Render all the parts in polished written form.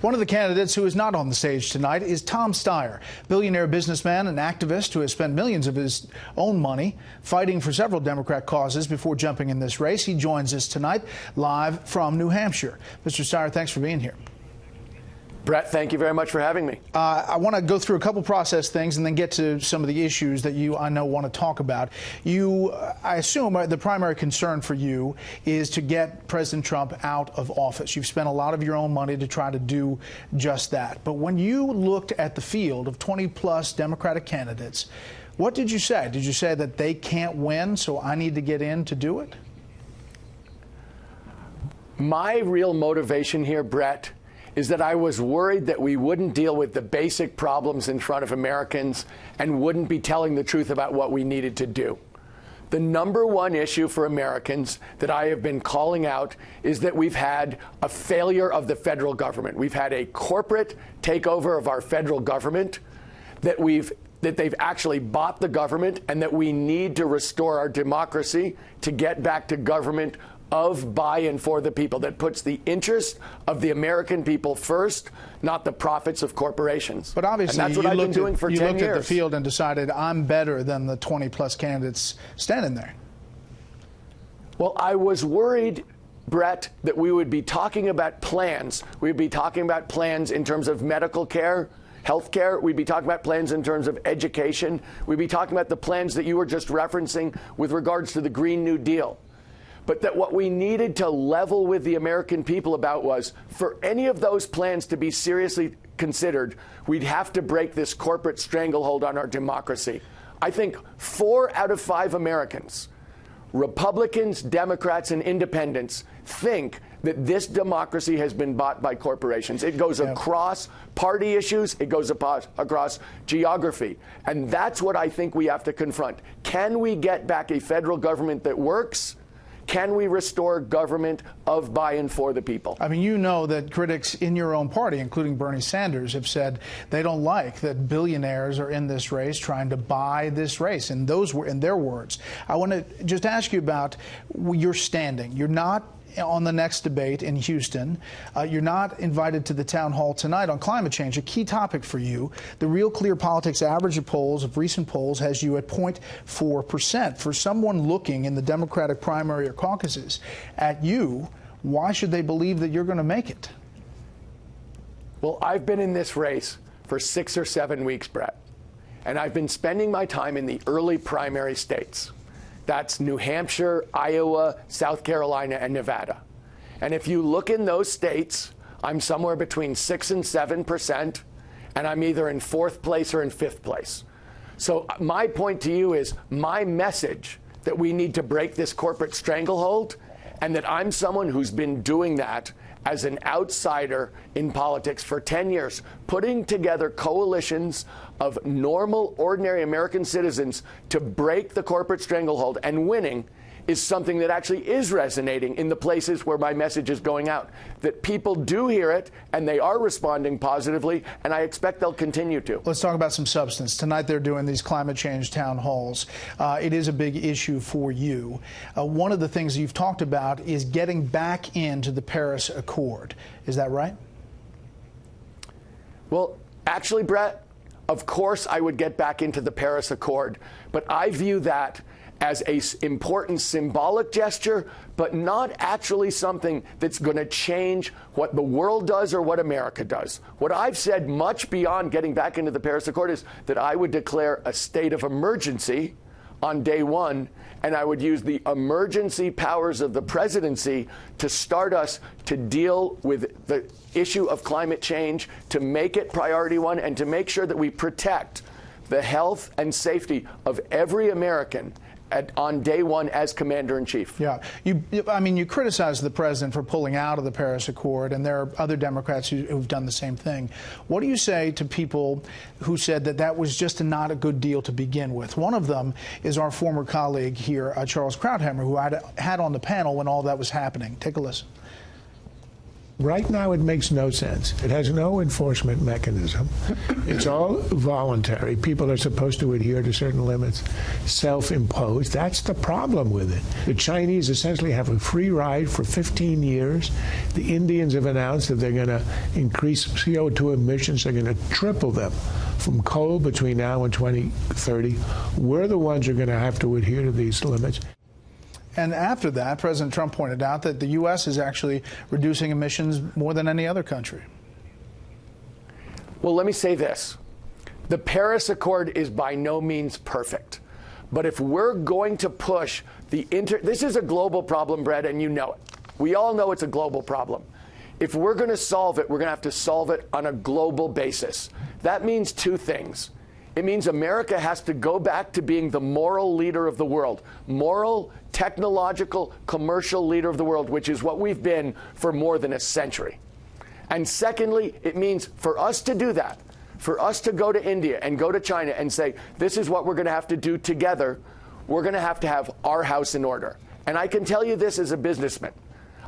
One of the candidates who is not on the stage tonight is Tom Steyer, billionaire businessman and activist who has spent millions of his own money fighting for several Democrat causes before jumping in this race. He joins us tonight live from New Hampshire. Mr. Steyer, thanks for being here. Brett, thank you very much for having me. I want to go through a couple process things and then get to some of the issues that I know want to talk about. I assume the primary concern for you is to get President Trump out of office. You've spent a lot of your own money to try to do just that. But when you looked at the field of 20-plus Democratic candidates, what did you say? Did you say that they can't win, so I need to get in to do it? My real motivation here, Brett, is that I was worried that we wouldn't deal with the basic problems in front of Americans and wouldn't be telling the truth about what we needed to do. The number one issue for Americans that I have been calling out is that we've had a failure of the federal government. We've had a corporate takeover of our federal government, that they've actually bought the government, and that we need to restore our democracy to get back to government of, by, and for the people, that puts the interest of the American people first, not the profits of corporations. But obviously, and that's what I've been doing for 10 years. You looked at the field and decided, I'm better than the 20-plus candidates standing there. Well, I was worried, Brett, that we would be talking about plans. We'd be talking about plans in terms of medical care, health care. We'd be talking about plans in terms of education. We'd be talking about the plans that you were just referencing with regards to the Green New Deal. But that what we needed to level with the American people about was, for any of those plans to be seriously considered, we'd have to break this corporate stranglehold on our democracy. I think 4 out of 5 Americans, Republicans, Democrats, and independents, think that this democracy has been bought by corporations. It goes across party issues. It goes across geography. And that's what I think we have to confront. Can we get back a federal government that works? Can we restore government of, by, and for the people? I mean, you know that critics in your own party, including Bernie Sanders, have said they don't like that billionaires are in this race trying to buy this race. And those were in their words. I want to just ask you about your standing. You're not on the next debate in Houston. You're not invited to the town hall tonight on climate change, a key topic for you. The Real Clear Politics average of recent polls has you at 0.4%. For someone looking in the Democratic primary or caucuses at you, why should they believe that you're going to make it? Well, I've been in this race for 6 or 7 weeks, Brett, and I've been spending my time in the early primary states. That's New Hampshire, Iowa, South Carolina, and Nevada. And if you look in those states, I'm somewhere between 6 and 7%, and I'm either in 4th place or in 5th place. So my point to you is my message that we need to break this corporate stranglehold, and that I'm someone who's been doing that as an outsider in politics for 10 years, putting together coalitions of normal, ordinary American citizens to break the corporate stranglehold, and winning is something that actually is resonating in the places where my message is going out. That people do hear it, and they are responding positively, and I expect they'll continue to. Let's talk about some substance. Tonight they're doing these climate change town halls. It is a big issue for you. One of the things you've talked about is getting back into the Paris Accord. Is that right? Well, actually, Brett, of course I would get back into the Paris Accord, but I view that as an important symbolic gesture, but not actually something that's going to change what the world does or what America does. What I've said, much beyond getting back into the Paris Accord, is that I would declare a state of emergency on day 1, and I would use the emergency powers of the presidency to start us to deal with the issue of climate change, to make it priority 1, and to make sure that we protect the health and safety of every American on day 1 as commander-in-chief. Yeah. You criticize the president for pulling out of the Paris Accord, and there are other Democrats who've done the same thing. What do you say to people who said that that was just not a good deal to begin with? One of them is our former colleague here, Charles Krauthammer, who I had on the panel when all that was happening. Take a listen. Right now, it makes no sense. It has no enforcement mechanism. It's all voluntary. People are supposed to adhere to certain limits, self-imposed. That's the problem with it. The Chinese essentially have a free ride for 15 years. The Indians have announced that they're going to increase CO2 emissions. They're going to triple them from coal between now and 2030. We're the ones who are going to have to adhere to these limits. And after that, President Trump pointed out that the U.S. is actually reducing emissions more than any other country. Well, let me say this. The Paris Accord is by no means perfect. But if we're going to push this is a global problem, Brett, and you know it. We all know it's a global problem. If we're going to solve it, we're going to have to solve it on a global basis. That means two things. It means America has to go back to being the moral leader of the world. Moral, technological, commercial leader of the world, which is what we've been for more than a century. And secondly, it means for us to do that, for us to go to India and go to China and say, this is what we're going to have to do together, we're going to have our house in order. And I can tell you this as a businessman.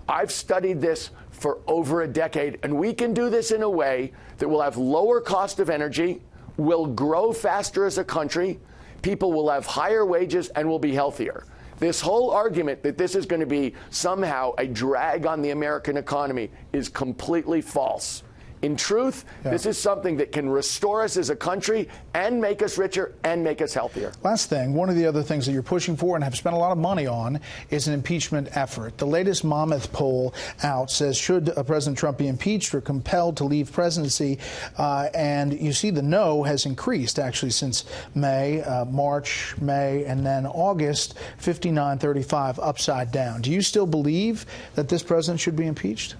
I've studied this for over a decade, and we can do this in a way that will have lower cost of energy, will grow faster as a country, people will have higher wages, and will be healthier. This whole argument that this is going to be somehow a drag on the American economy is completely false. In truth, this is something that can restore us as a country and make us richer and make us healthier. Last thing, one of the other things that you're pushing for and have spent a lot of money on is an impeachment effort. The latest Monmouth poll out says should President Trump be impeached or compelled to leave presidency, and you see the no has increased actually since May, March, May, and then August, 59-35 upside down. Do you still believe that this president should be impeached?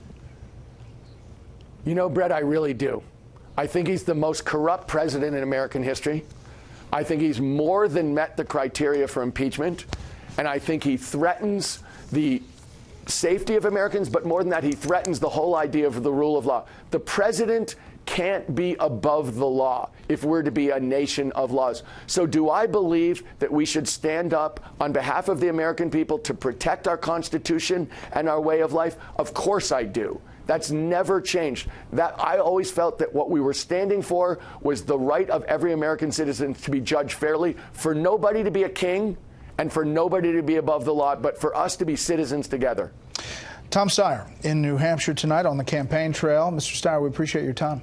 You know, Brett, I really do. I think he's the most corrupt president in American history. I think he's more than met the criteria for impeachment. And I think he threatens the safety of Americans, but more than that, he threatens the whole idea of the rule of law. The president can't be above the law if we're to be a nation of laws. So do I believe that we should stand up on behalf of the American people to protect our Constitution and our way of life? Of course I do. That's never changed. That I always felt that what we were standing for was the right of every American citizen to be judged fairly, for nobody to be a king and for nobody to be above the law, but for us to be citizens together. Tom Steyer in New Hampshire tonight on the campaign trail. Mr. Steyer, we appreciate your time.